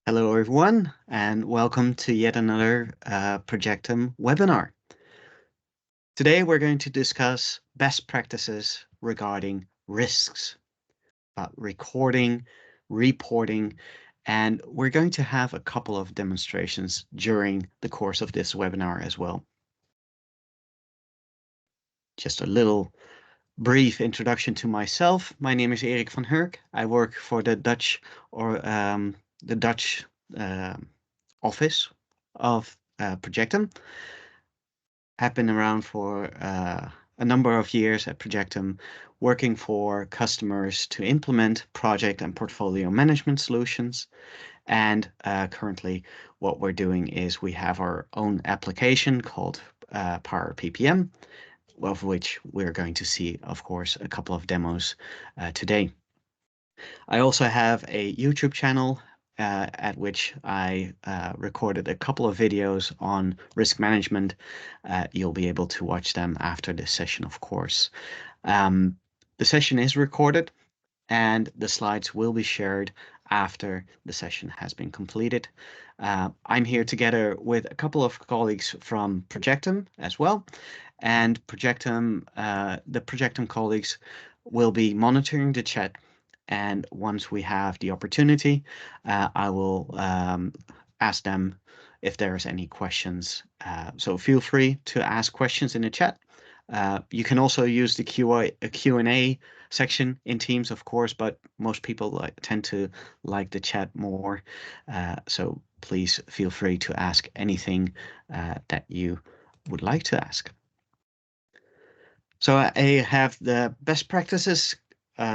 Hello, everyone, and welcome to yet another Projectum webinar. Today, we're going to discuss best practices regarding risks, recording, reporting, and we're going to have a couple of demonstrations during the course of this webinar as well. Just a little brief introduction to myself. My name is Erik van Hurck. I work for the Dutch office of Projectum. Have been around for a number of years at Projectum, working for customers to implement project and portfolio management solutions. And currently, what we're doing is we have our own application called Power PPM, of which we're going to see, of course, a couple of demos today. I also have a YouTube channel at which I recorded a couple of videos on risk management. You'll be able to watch them after this session, of course. The session is recorded and the slides will be shared after the session has been completed. I'm here together with a couple of colleagues from Projectum as well. And Projectum, the Projectum colleagues will be monitoring the chat. And once we have the opportunity, I will ask them if there's any questions. So feel free to ask questions in the chat. You can also use the Q&A section in Teams, of course, but most people tend to like the chat more. So please feel free to ask anything that you would like to ask. So I have the best practices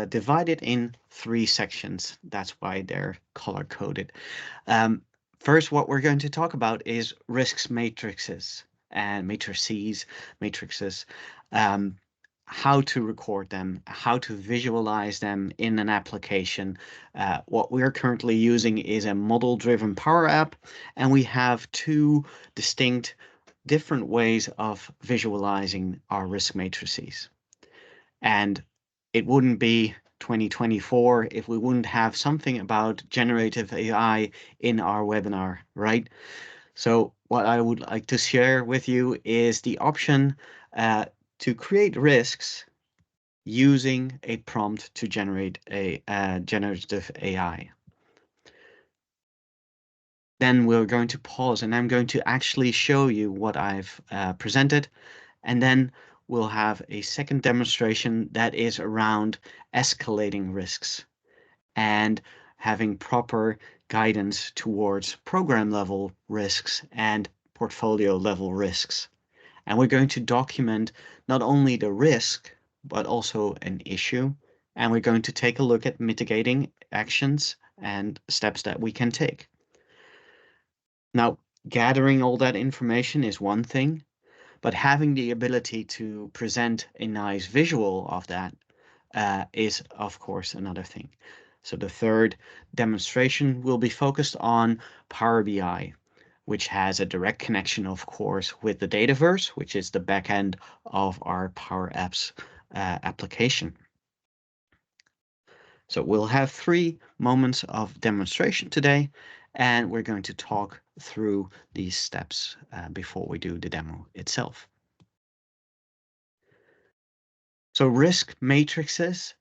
divided in 3 sections. That's why they're color-coded. First, what we're going to talk about is risks matrices and matrices, how to record them, how to visualize them in an application. What we're currently using is a model-driven Power App, and we have 2 distinct different ways of visualizing our risk matrices. And it wouldn't be 2024 if we wouldn't have something about generative AI in our webinar, right? So what I would like to share with you is the option to create risks using a prompt to generate a generative AI. Then we're going to pause and I'm going to actually show you what I've presented. And then we'll have a second demonstration that is around escalating risks and having proper guidance towards program level risks and portfolio level risks. And we're going to document not only the risk, but also an issue. And we're going to take a look at mitigating actions and steps that we can take. Now, gathering all that information is one thing, but having the ability to present a nice visual of that is, of course, another thing. So the third demonstration will be focused on Power BI, which has a direct connection, of course, with the Dataverse, which is the backend of our Power Apps application. So we'll have 3 moments of demonstration today, and we're going to talk through these steps before we do the demo itself. So risk matrices,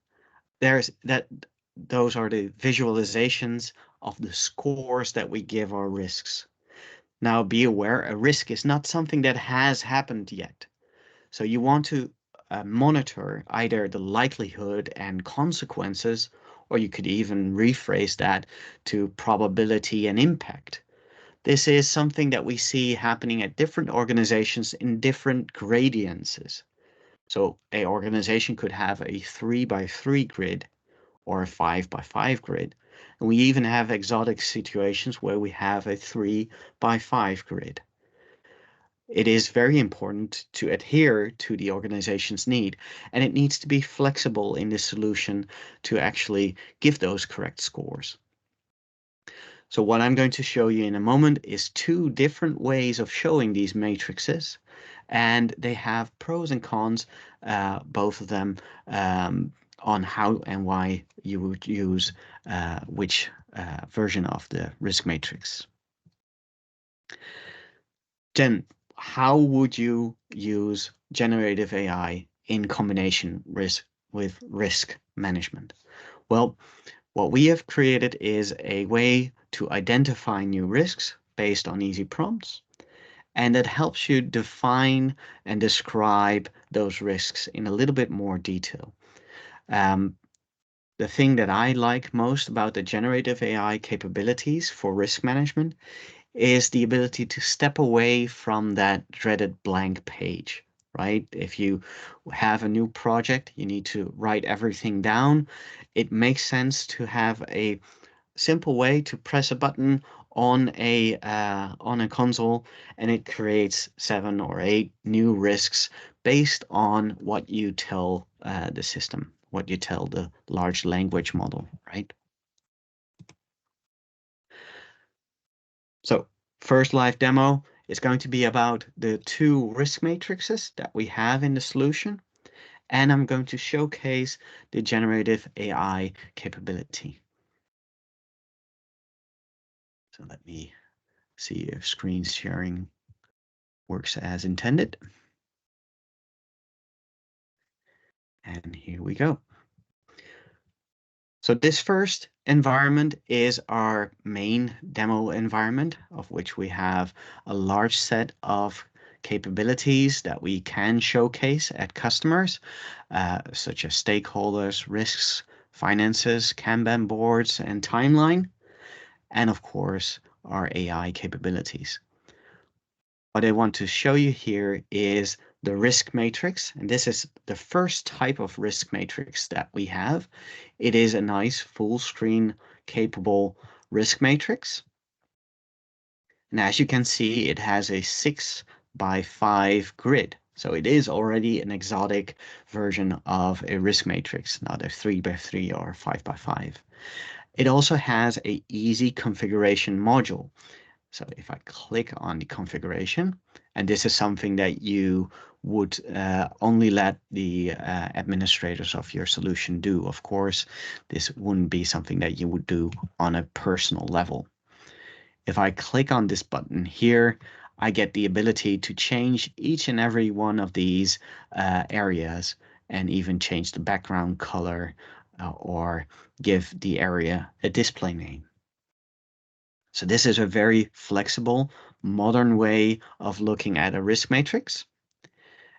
those are the visualizations of the scores that we give our risks. Now be aware, a risk is not something that has happened yet. So you want to monitor either the likelihood and consequences, or you could even rephrase that to probability and impact. This is something that we see happening at different organizations in different gradients. So an organization could have a 3x3 grid or a 5x5 grid. And we even have exotic situations where we have a 3x5 grid. It is very important to adhere to the organization's need, and it needs to be flexible in the solution to actually give those correct scores. So what I'm going to show you in a moment is 2 different ways of showing these matrices, and they have pros and cons, both of them, on how and why you would use which version of the risk matrix. Then, how would you use generative AI in combination with risk management? Well, what we have created is a way to identify new risks based on easy prompts, and it helps you define and describe those risks in a little bit more detail. The thing that I like most about the generative AI capabilities for risk management is the ability to step away from that dreaded blank page, right? If you have a new project, you need to write everything down. It makes sense to have a simple way to press a button on a console, and it creates 7 or 8 new risks based on what you tell the system, what you tell the large language model, right? So first live demo is going to be about the 2 risk matrices that we have in the solution, and I'm going to showcase the generative AI capability. So let me see if screen sharing works as intended. And here we go. So this first environment is our main demo environment, of which we have a large set of capabilities that we can showcase at customers, such as stakeholders, risks, finances, Kanban boards, and timeline, and of course, our AI capabilities. What I want to show you here is the risk matrix, and this is the first type of risk matrix that we have. It is a nice full screen capable risk matrix. And as you can see, it has a 6x5 grid. So it is already an exotic version of a risk matrix, not a 3x3 or 5x5. It also has an easy configuration module. So if I click on the configuration, and this is something that you would only let the administrators of your solution do. Of course, this wouldn't be something that you would do on a personal level. If I click on this button here, I get the ability to change each and every one of these areas, and even change the background color or give the area a display name. So this is a very flexible, modern way of looking at a risk matrix.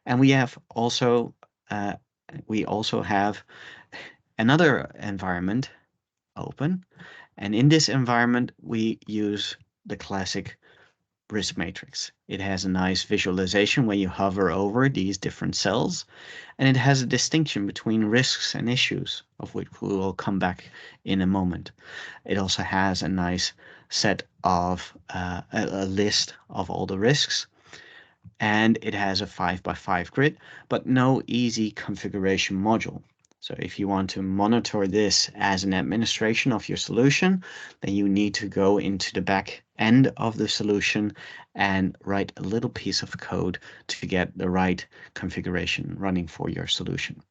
And we also have another environment open. And in this environment, we use the classic risk matrix. It has a nice visualization when you hover over these different cells, and it has a distinction between risks and issues, of which we will come back in a moment. It also has a nice set of a list of all the risks, and it has a 5x5 grid, but no easy configuration module. So if you want to monitor this as an administration of your solution, then you need to go into the back end of the solution and write a little piece of code to get the right configuration running for your solution.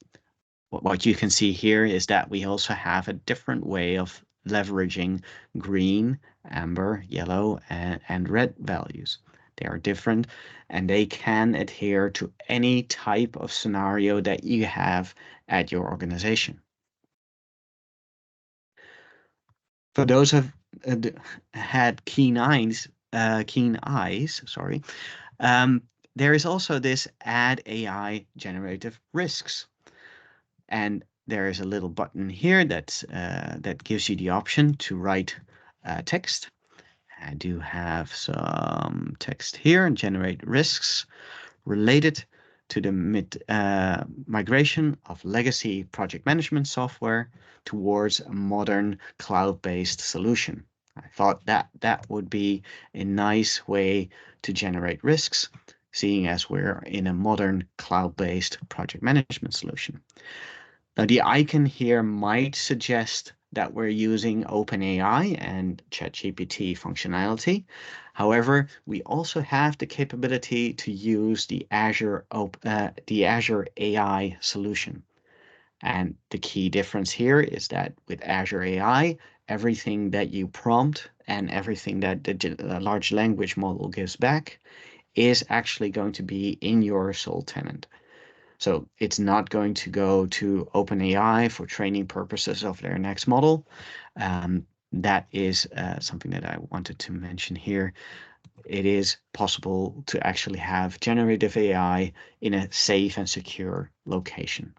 What you can see here is that we also have a different way of leveraging green, amber, yellow, and red values. They are different, and they can adhere to any type of scenario that you have at your organization. For those who have had keen eyes, sorry, there is also this Add AI Generative Risks. And there is a little button here that gives you the option to write text. I do have some text here and generate risks related to the migration of legacy project management software towards a modern cloud-based solution. I thought that would be a nice way to generate risks, seeing as we're in a modern cloud-based project management solution. Now, the icon here might suggest that we're using OpenAI and ChatGPT functionality. However, we also have the capability to use the Azure AI solution. And the key difference here is that with Azure AI, everything that you prompt and everything that the large language model gives back is actually going to be in your sole tenant. So it's not going to go to OpenAI for training purposes of their next model. That is something that I wanted to mention here. It is possible to actually have generative AI in a safe and secure location.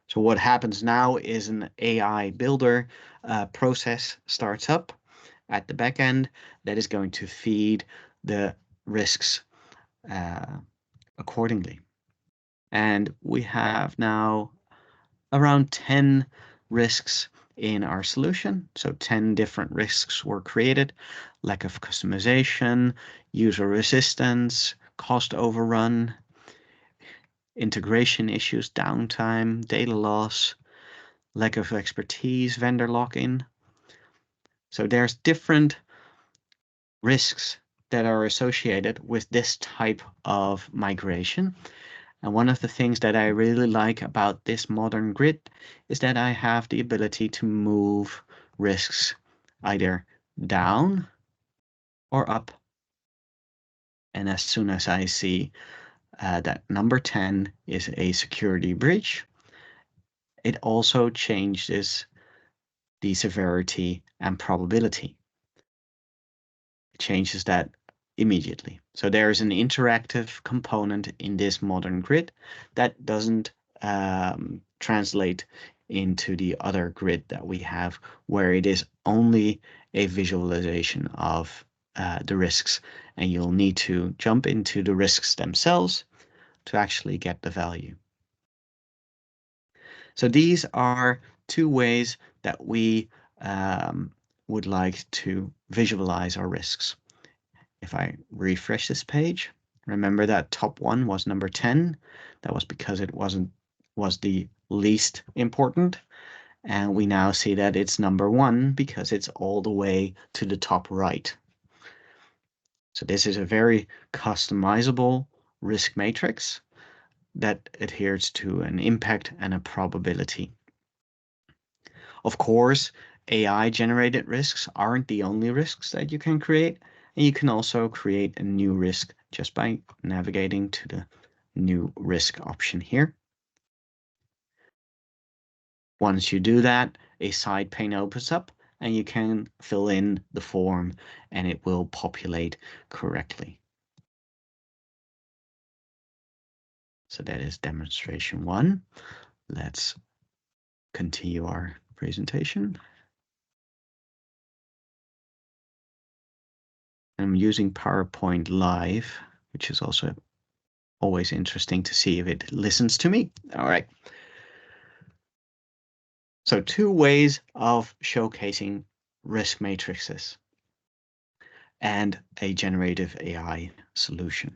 So what happens now is an AI builder process starts up at the back end that is going to feed the risks accordingly. And we have now around 10 risks in our solution. So 10 different risks were created: lack of customization, user resistance, cost overrun, integration issues, downtime, data loss, lack of expertise, vendor lock-in. So there's different risks that are associated with this type of migration. And one of the things that I really like about this modern grid is that I have the ability to move risks either down or up. And as soon as I see that number 10 is a security breach, it also changes the severity and probability. It changes that immediately. So there is an interactive component in this modern grid that doesn't translate into the other grid that we have, where it is only a visualization of the risks, and you'll need to jump into the risks themselves to actually get the value. So these are two ways that we would like to visualize our risks. If I refresh this page, remember that top one was number 10. That was because it was the least important. And we now see that it's number 1 because it's all the way to the top right. So this is a very customizable risk matrix that adheres to an impact and a probability. Of course, AI-generated risks aren't the only risks that you can create, and you can also create a new risk just by navigating to the new risk option here. Once you do that, a side pane opens up and you can fill in the form and it will populate correctly. So that is demonstration 1. Let's continue our presentation. I'm using PowerPoint Live, which is also always interesting to see if it listens to me. All right. So 2 ways of showcasing risk matrices and a generative AI solution.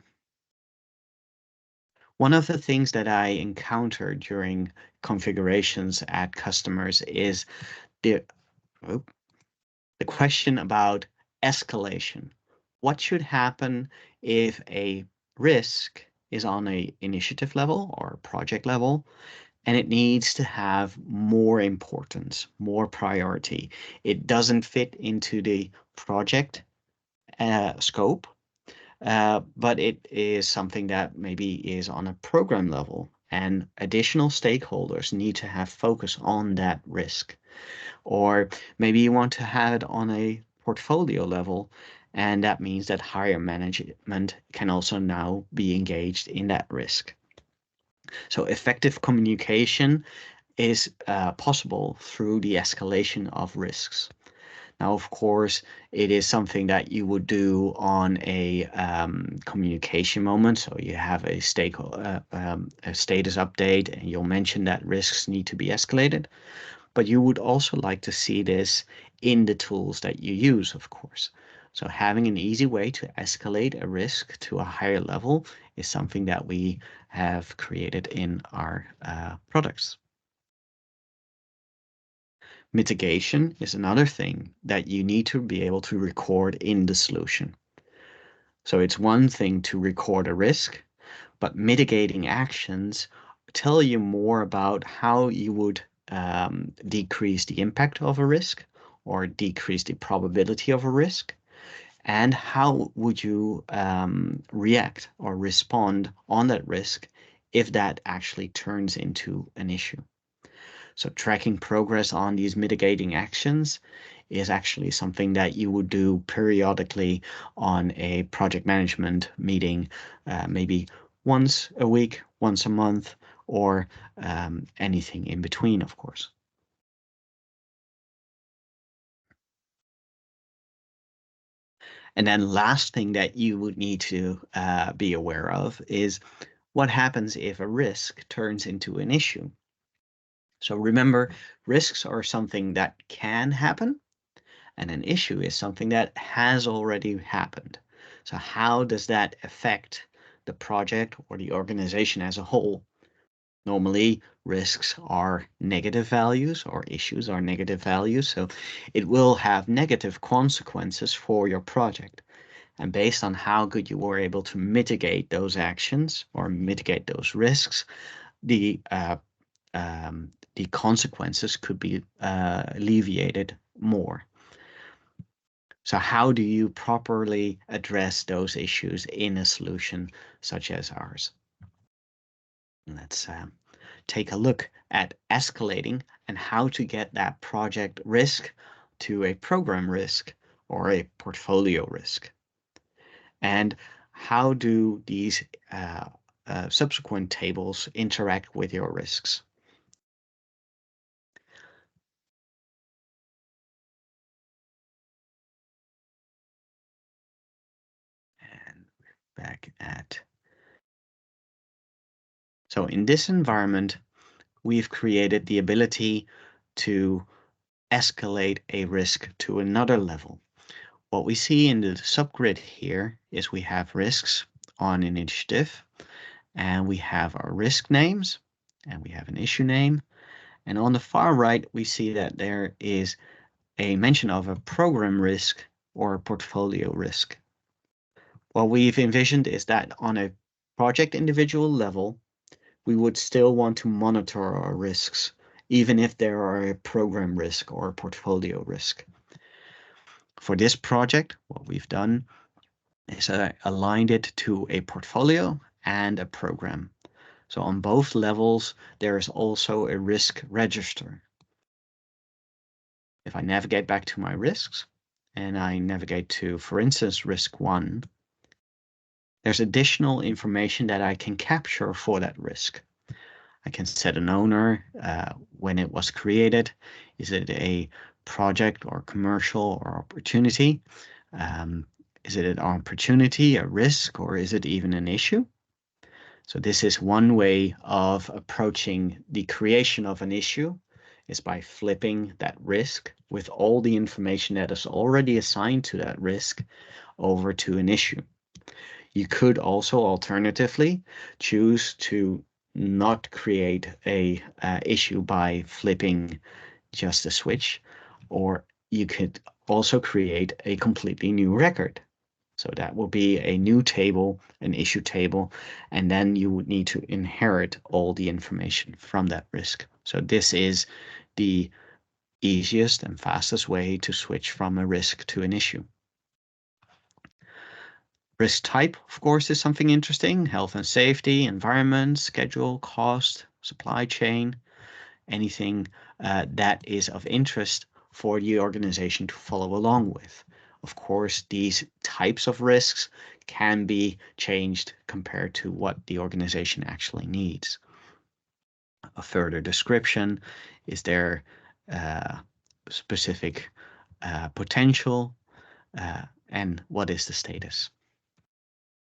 One of the things that I encounter during configurations at customers is the question about escalation. What should happen if a risk is on an initiative level or project level, and it needs to have more importance, more priority? It doesn't fit into the project scope, but it is something that maybe is on a program level, and additional stakeholders need to have focus on that risk. Or maybe you want to have it on a portfolio level, and that means that higher management can also now be engaged in that risk. So effective communication is possible through the escalation of risks. Now, of course, it is something that you would do on a communication moment. So you have a status update, and you'll mention that risks need to be escalated. But you would also like to see this in the tools that you use, of course. So having an easy way to escalate a risk to a higher level is something that we have created in our products. Mitigation is another thing that you need to be able to record in the solution. So it's one thing to record a risk, but mitigating actions tell you more about how you would decrease the impact of a risk or decrease the probability of a risk? And how would you react or respond on that risk if that actually turns into an issue? So tracking progress on these mitigating actions is actually something that you would do periodically on a project management meeting, maybe once a week, once a month, or anything in between, of course. And then last thing that you would need to be aware of is what happens if a risk turns into an issue. So remember, risks are something that can happen, and an issue is something that has already happened. So how does that affect the project or the organization as a whole? Normally, risks are negative values or issues are negative values, so it will have negative consequences for your project. And based on how good you were able to mitigate those actions or mitigate those risks, the consequences could be alleviated more. So how do you properly address those issues in a solution such as ours? Let's take a look at escalating and how to get that project risk to a program risk or a portfolio risk. And how do these subsequent tables interact with your risks? And back at. So in this environment, we've created the ability to escalate a risk to another level. What we see in the subgrid here is we have risks on initiative, and we have our risk names, and we have an issue name. And on the far right, we see that there is a mention of a program risk or a portfolio risk. What we've envisioned is that on a project individual level, we would still want to monitor our risks, even if there are a program risk or a portfolio risk. For this project, what we've done is aligned it to a portfolio and a program. So on both levels, there is also a risk register. If I navigate back to my risks and I navigate to, for instance, risk 1, there's additional information that I can capture for that risk. I can set an owner, when it was created. Is it a project or commercial or opportunity? Is it an opportunity, a risk, or is it even an issue? So this is one way of approaching the creation of an issue, is by flipping that risk with all the information that is already assigned to that risk over to an issue. You could also alternatively choose to not create a issue by flipping just a switch, or you could also create a completely new record. So that will be a new table, an issue table, and then you would need to inherit all the information from that risk. So this is the easiest and fastest way to switch from a risk to an issue. Risk type, of course, is something interesting. Health and safety, environment, schedule, cost, supply chain, anything that is of interest for the organization to follow along with. Of course, these types of risks can be changed compared to what the organization actually needs. A further description, is there specific potential, and what is the status?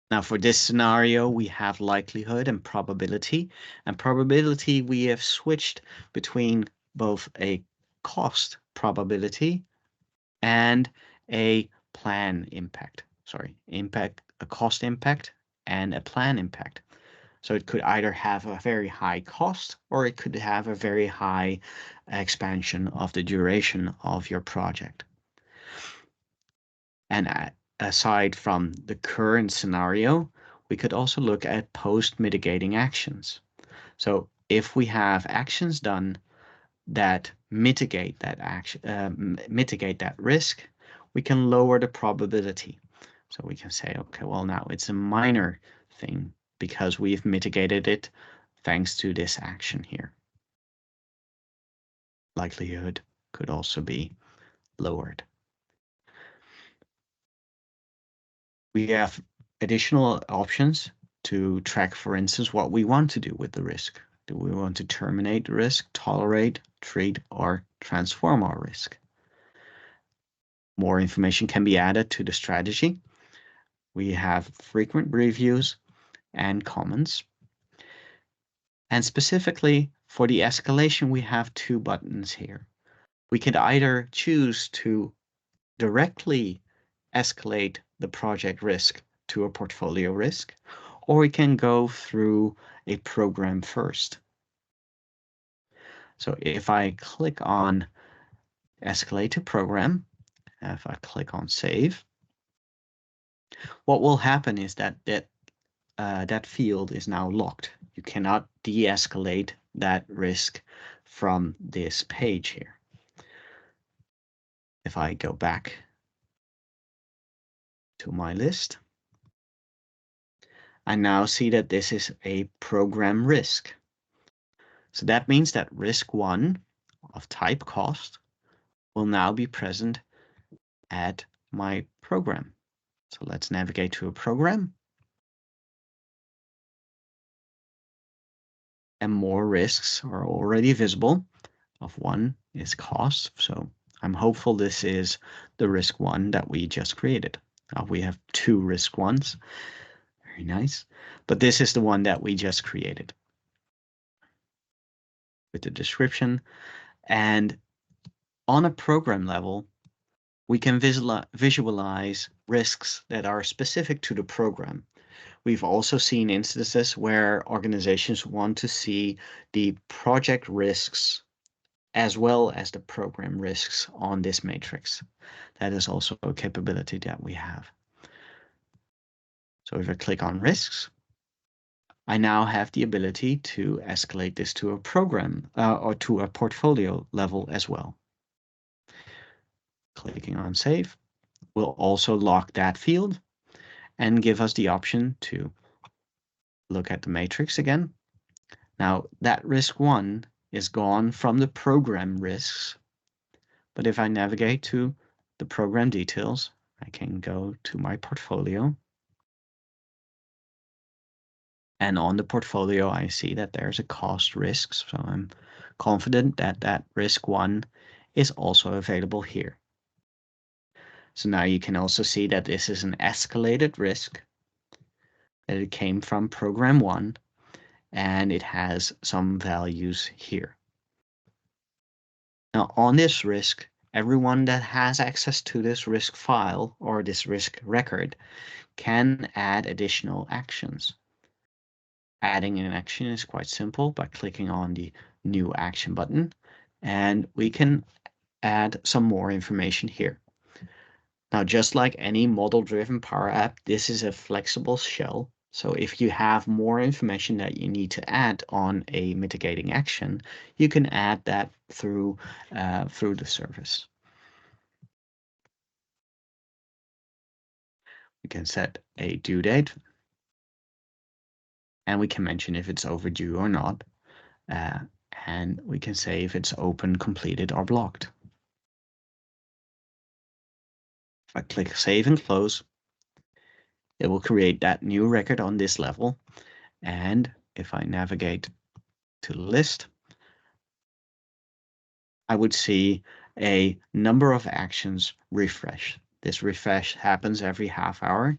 Now for this scenario, we have likelihood and probability. And probability, we have switched between both a cost probability and a plan impact. Sorry, impact, a cost impact and a plan impact. So it could either have a very high cost or it could have a very high expansion of the duration of your project. And aside from the current scenario, we could also look at post-mitigating actions. So if we have actions done that mitigate that mitigate that risk, we can lower the probability. So we can say, okay, well, now it's a minor thing because we've mitigated it thanks to this action here. Likelihood could also be lowered. We have additional options to track, for instance, what we want to do with the risk. Do we want to terminate the risk, tolerate, treat, or transform our risk? More information can be added to the strategy. We have frequent reviews and comments. And specifically for the escalation, we have two buttons here. We could either choose to directly escalate the project risk to a portfolio risk, or we can go through a program first. So if I click on escalate to program, if I click on save, what will happen is that that field is now locked. You cannot de-escalate that risk from this page here. If I go back to my list, I now see that this is a program risk. So that means that risk 1 of type cost will now be present at my program. So let's navigate to a program. And more risks are already visible. Of 1 is cost. So I'm hopeful this is the risk 1 that we just created. We have 2 risk 1s. Very nice. But this is the one that we just created with the description. And on a program level, we can visualize risks that are specific to the program. We've also seen instances where organizations want to see the project risks as well as the program risks on this matrix. That is also a capability that we have. So if I click on risks, I now have the ability to escalate this to a program or to a portfolio level as well. Clicking on save will also lock that field and give us the option to look at the matrix again. Now that risk 1 is gone from the program risks, but if I navigate to the program details, I can go to my portfolio. And on the portfolio, I see that there's a cost risk. So I'm confident that that risk 1 is also available here. So now you can also see that this is an escalated risk, that it came from program 1, and it has some values here. Now on this risk, everyone that has access to this risk file or this risk record can add additional actions. Adding an action is quite simple by clicking on the new action button, and we can add some more information here. Now, just like any model-driven Power App, this is a flexible shell. So if you have more information that you need to add on a mitigating action, you can add that through the service. We can set a due date, and we can mention if it's overdue or not. And we can say if it's open, completed, or blocked. If I click Save and Close, it will create that new record on this level. And if I navigate to the list, I would see a number of actions refresh. This refresh happens every half hour.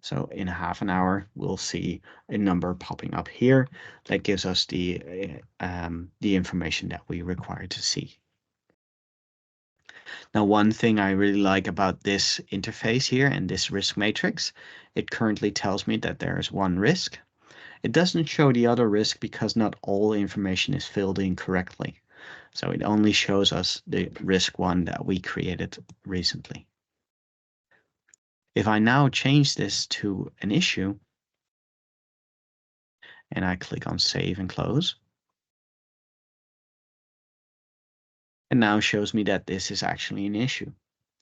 So in half an hour, we'll see a number popping up here that gives us the information that we require to see. Now, one thing I really like about this interface here and this risk matrix, it currently tells me that there is one risk. It doesn't show the other risk because not all information is filled in correctly. So it only shows us the risk 1 that we created recently. If I now change this to an issue, and I click on Save and Close, and now shows me that this is actually an issue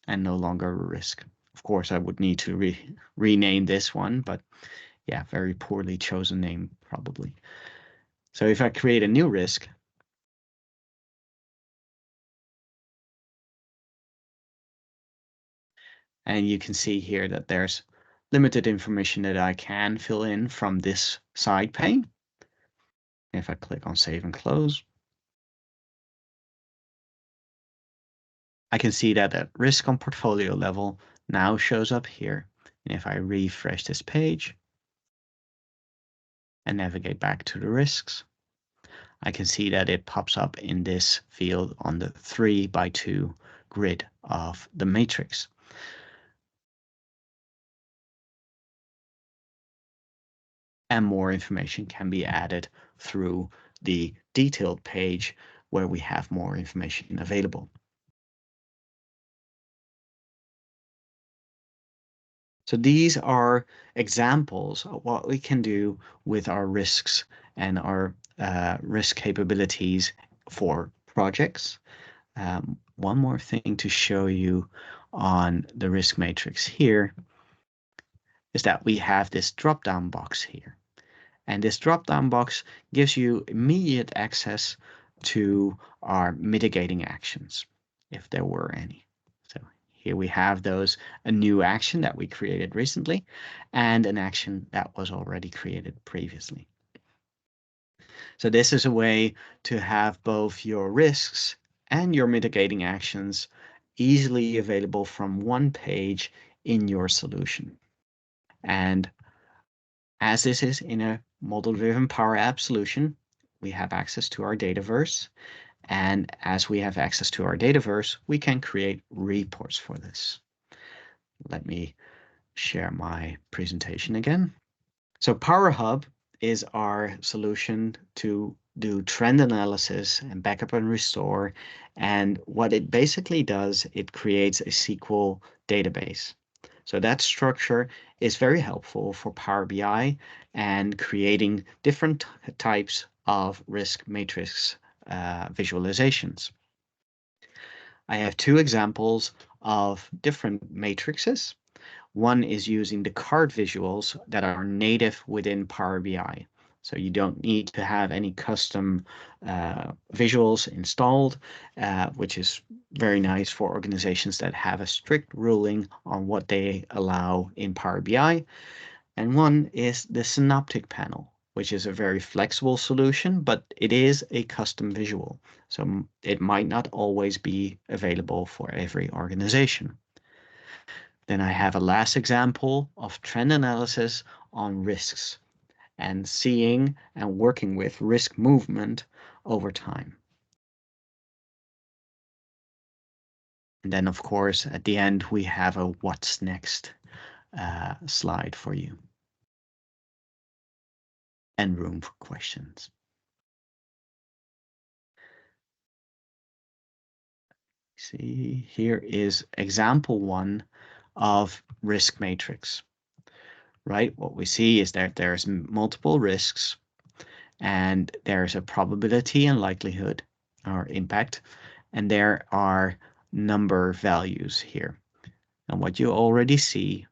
and no longer a risk. Of course, I would need to rename this one, but yeah, very poorly chosen name probably. So if I create a new risk, and you can see here that there's limited information that I can fill in from this side pane. If I click on Save and Close, I can see that the risk on portfolio level now shows up here. And if I refresh this page and navigate back to the risks, I can see that it pops up in this field on the 3x2 grid of the matrix. And more information can be added through the detailed page where we have more information available. So these are examples of what we can do with our risks and our risk capabilities for projects. One more thing to show you on the risk matrix here is that we have this drop-down box here. And this drop-down box gives you immediate access to our mitigating actions, if there were any. So here we have those, a new action that we created recently, and an action that was already created previously. So this is a way to have both your risks and your mitigating actions easily available from one page in your solution. And as this is in a model-driven Power App solution, we have access to our Dataverse. And as we have access to our Dataverse, we can create reports for this. Let me share my presentation again. So Power Hub is our solution to do trend analysis and backup and restore. And what it basically does, it creates a SQL database. So that structure is very helpful for Power BI and creating different types of risk matrix visualizations. I have two examples of different matrices. One is using the card visuals that are native within Power BI. So you don't need to have any custom visuals installed, which is very nice for organizations that have a strict ruling on what they allow in Power BI. And one is the Synoptic panel, which is a very flexible solution, but it is a custom visual. So it might not always be available for every organization. Then I have a last example of trend analysis on risks and seeing and working with risk movement over time. And then, of course, at the end, we have a what's next slide for you and room for questions. See, here is example one of risk matrix, right? What we see is that there's multiple risks and there's a probability and likelihood or impact, and there are number values here. And what you already see,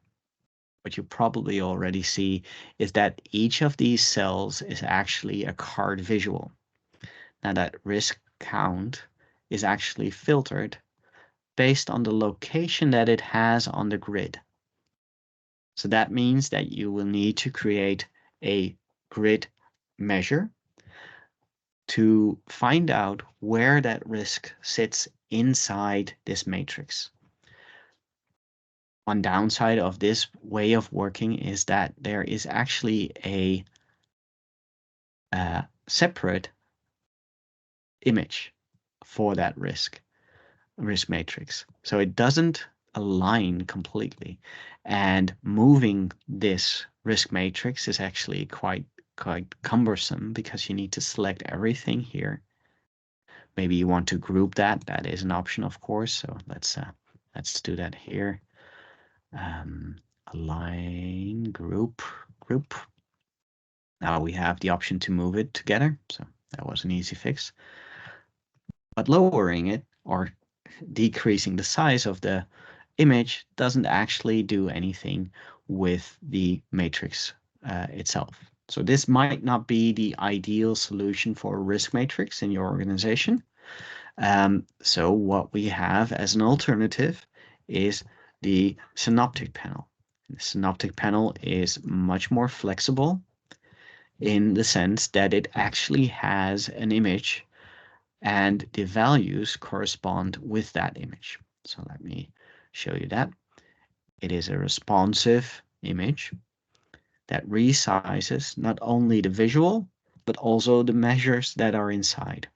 what you probably already see, is that each of these cells is actually a card visual. Now that risk count is actually filtered based on the location that it has on the grid. So that means that you will need to create a grid measure to find out where that risk sits inside this matrix. One downside of this way of working is that there is actually a separate image for that risk matrix. So it doesn't align completely. And moving this risk matrix is actually quite cumbersome because you need to select everything here. Maybe you want to group that. That is an option, of course. So let's do that here. Align group. Now we have the option to move it together. So that was an easy fix. But lowering it or decreasing the size of the image doesn't actually do anything with the matrix itself. So this might not be the ideal solution for a risk matrix in your organization. So what we have as an alternative is the synoptic panel. The synoptic panel is much more flexible in the sense that it actually has an image and the values correspond with that image. So let me show you that. It is a responsive image that resizes not only the visual, but also the measures that are inside.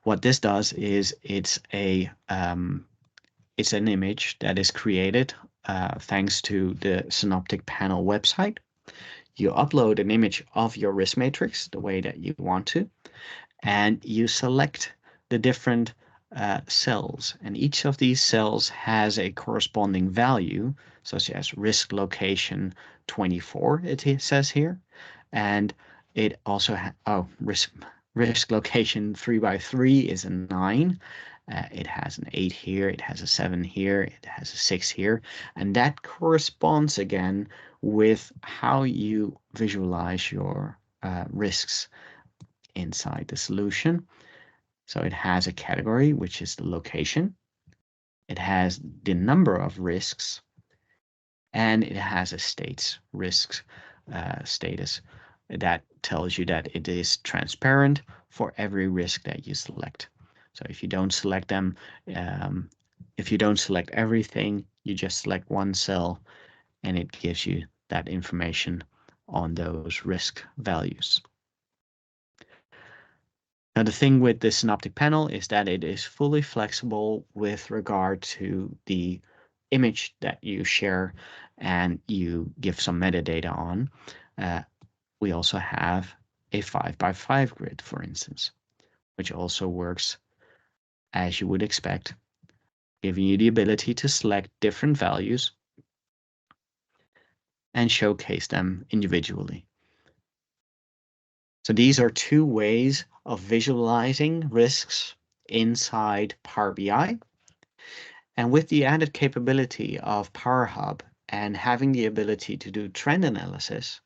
What this does is it's an image that is created thanks to the Synoptic Panel website. You upload an image of your risk matrix the way that you want to, and you select the different cells. And each of these cells has a corresponding value, such as risk location 24, it says here. And it also risk location 3x3 is a 9. It has an 8 here, it has a 7 here, it has a 6 here, and that corresponds again with how you visualize your risks inside the solution. So it has a category, which is the location. It has the number of risks, and it has a risks status that tells you that it is transparent for every risk that you select. So if you don't select them, if you don't select everything, you just select one cell, and it gives you that information on those risk values. Now, the thing with the Synoptic panel is that it is fully flexible with regard to the image that you share and you give some metadata on. We also have a 5x5 grid, for instance, which also works as you would expect, giving you the ability to select different values and showcase them individually. So these are two ways of visualizing risks inside Power BI. And with the added capability of Power Hub and having the ability to do trend analysis,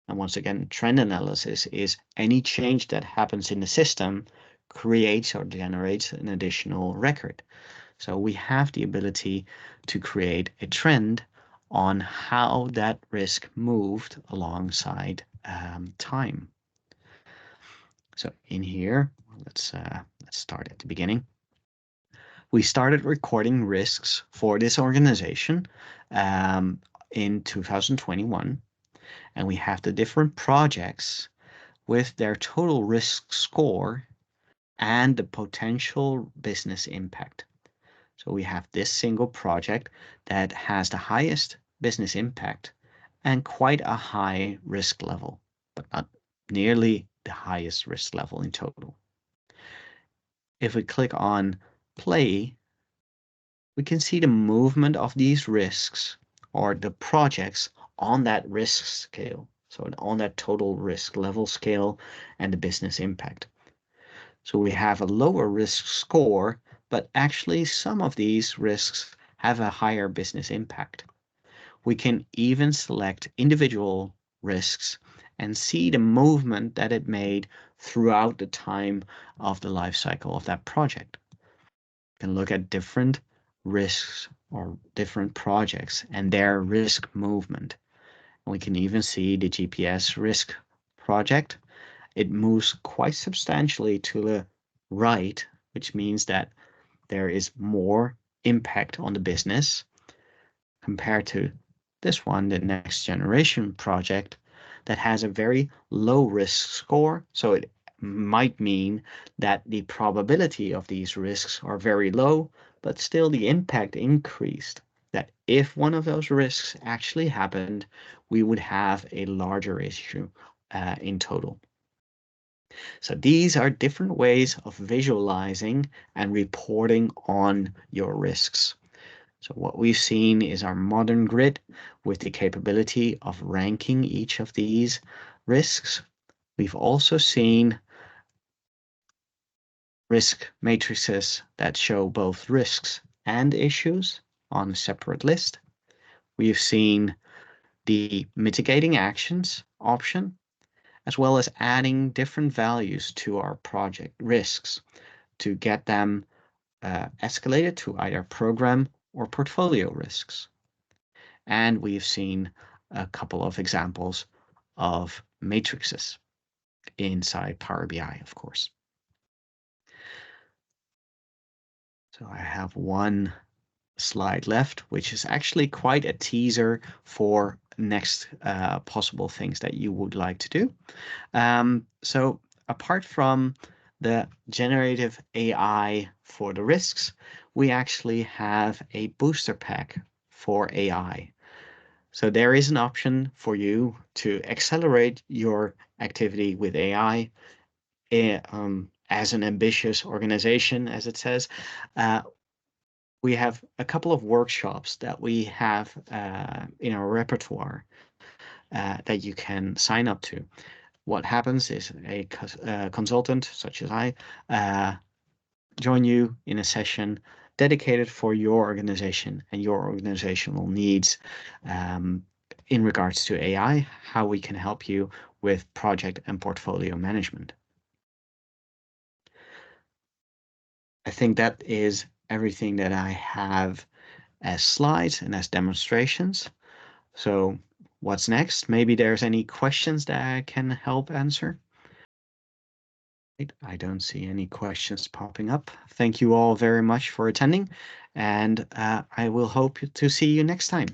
and once again, trend analysis is any change that happens in the system creates or generates an additional record. So we have the ability to create a trend on how that risk moved alongside time. So in here, let's start at the beginning. We started recording risks for this organization in 2021, and we have the different projects with their total risk score and the potential business impact. So we have this single project that has the highest business impact and quite a high risk level, but not nearly the highest risk level in total. If we click on play, we can see the movement of these risks or the projects on that risk scale. So on that total risk level scale and the business impact. So we have a lower risk score, but actually some of these risks have a higher business impact. We can even select individual risks and see the movement that it made throughout the time of the life cycle of that project. We can look at different risks or different projects and their risk movement. And we can even see the GPS risk project. It moves quite substantially to the right, which means that there is more impact on the business compared to this one, the next generation project, that has a very low risk score. So it might mean that the probability of these risks are very low, but still the impact increased. That if one of those risks actually happened, we would have a larger issue in total. So these are different ways of visualizing and reporting on your risks. So what we've seen is our modern grid with the capability of ranking each of these risks. We've also seen risk matrices that show both risks and issues on a separate list. We've seen the mitigating actions option, as well as adding different values to our project risks to get them escalated to either program or portfolio risks. And we've seen a couple of examples of matrices inside Power BI, of course. So I have one slide left, which is actually quite a teaser for next possible things that you would like to do. So apart from the generative AI for the risks, we actually have a booster pack for AI. So there is an option for you to accelerate your activity with AI as an ambitious organization, as it says. We have a couple of workshops that we have in our repertoire that you can sign up to. What happens is a consultant, such as I, join you in a session dedicated for your organization and your organizational needs in regards to AI, how we can help you with project and portfolio management. I think that is everything that I have as slides and as demonstrations. So what's next? Maybe there's any questions that I can help answer. I don't see any questions popping up. Thank you all very much for attending, and I will hope to see you next time.